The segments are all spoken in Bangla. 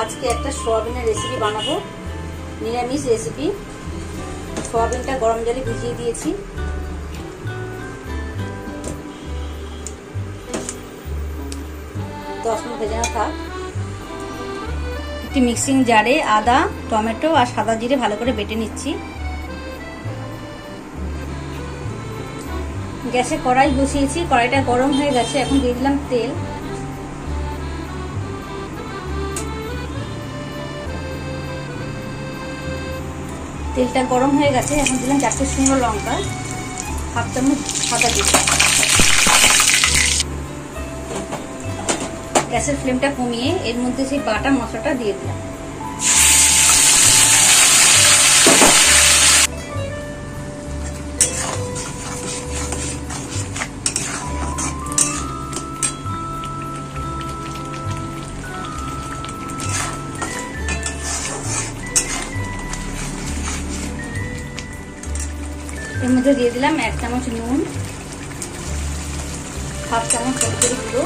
আজকে একটা সোয়াবিনের রেসিপি বানাবো, নিরামিষ রেসিপি। সোয়াবিনটা গরম জলে ভিজিয়ে দিয়েছি। 10 মিনিট ভেজানো থাক। একটি মিক্সিং জারে আদা, টমেটো আর সাদা জিরে ভালো করে বেটে নিচ্ছি। গ্যাসে কড়াই বসিয়েছি, কড়াইটা গরম হয়ে গেছে। এখন দিয়ে দিলাম তেল। তেলটা গরম হয়ে গেছে। এখন দিলাম 4টে শুকনো লঙ্কা, 1/2 চামচ সাদা জিরে। গ্যাসের ফ্লেমটা কমিয়ে এর মধ্যে সেই বাটা মশলাটা দিয়ে দিলাম। এর মধ্যে দিয়ে দিলাম 1 চামচ নুন, 1/2 চামচ হলুদের গুঁড়ো,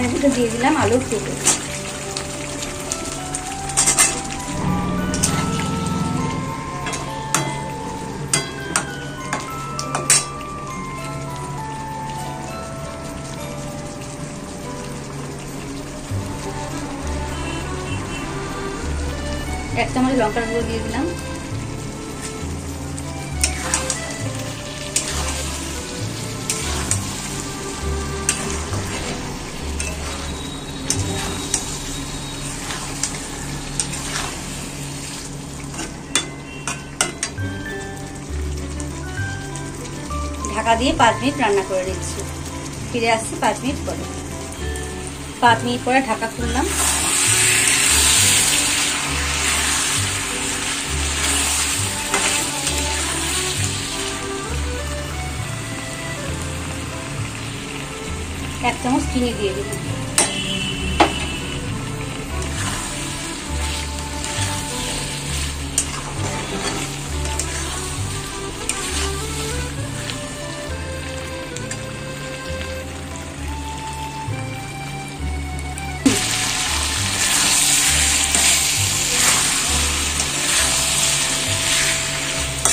এর মধ্যে দিয়ে দিলাম আলুর টুকরো। এক চামচ লঙ্কার গুঁড়ো দিয়ে দিলাম। ঢাকা দিয়ে 5 মিনিট রান্না করে নিচ্ছি। ফিরে আসছি 5 মিনিট পরে। 5 মিনিট পরে ঢাকা খুললাম। এক চামচ চিনি দিয়ে দিলাম।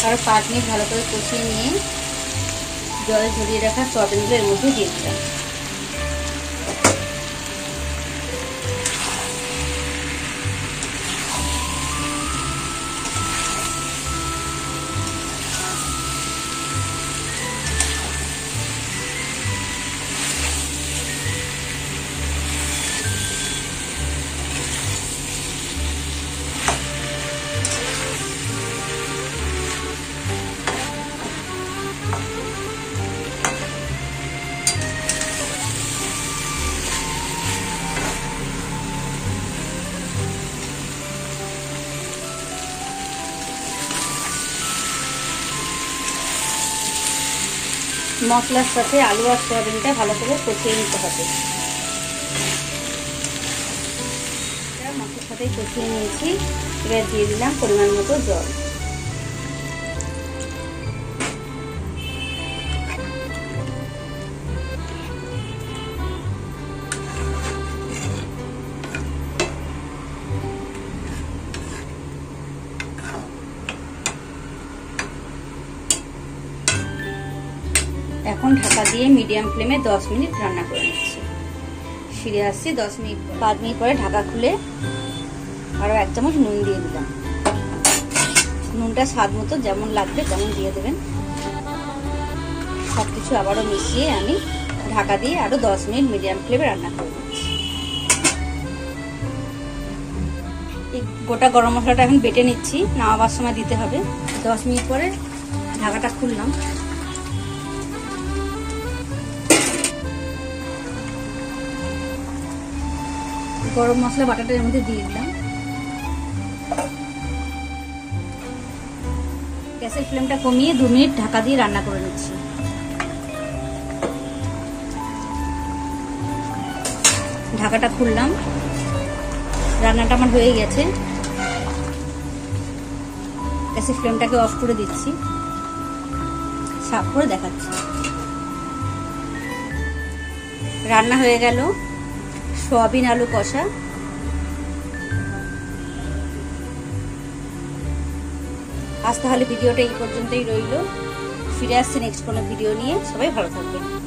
আর 5 মিনিট ভালো করে কষিয়ে নিয়ে জলে ঝরিয়ে রাখা সয়াবিনগুলো এর মধ্যে দিয়ে দিলাম। মশলার সাথে আলু আর সয়াবিনটা ভালো করে কষিয়ে নিতে হবে। মশলার সাথে কষিয়ে নিয়েছি। এবার দিয়ে দিলাম পরিমাণ মতো জল। এখন ঢাকা দিয়ে মিডিয়াম ফ্লেমে 10 মিনিট রান্না করে নিচ্ছি। ফিরে আসছি 10 মিনিট। 5 মিনিট পরে ঢাকা খুলে আরো 1 চামচ নুন দিয়ে দিলাম। নুনটা স্বাদ মতো যেমন লাগবে তেমন দিয়ে দেবেন। সবকিছু আবারও মিশিয়ে আমি ঢাকা দিয়ে আরো 10 মিনিট মিডিয়াম ফ্লেমে রান্না করে নিচ্ছি। এই গোটা গরম মশলাটা এখন বেটে নিচ্ছি, নামাবার সময় দিতে হবে। 10 মিনিট পরে ঢাকাটা খুললাম। গরম মশলা বাটাটা এর মধ্যে দিয়ে দিলাম। গ্যাসের ফ্লেমটা কমিয়ে 2 মিনিট ঢাকা দিয়ে রান্না করে নিচ্ছি। ঢাকাটা খুললাম। রান্নাটা আমার হয়ে গেছে। গ্যাসের ফ্লেমটাকে অফ করে দিচ্ছি, সাফ করে দেখাচ্ছি। রান্না হয়ে গেল সয়াবিন আলু কষা। আজ তাহলে ভিডিওটা এই পর্যন্তই রইল। ফিরে আসছি নেক্সট কোনো ভিডিও নিয়ে। সবাই ভালো থাকবেন।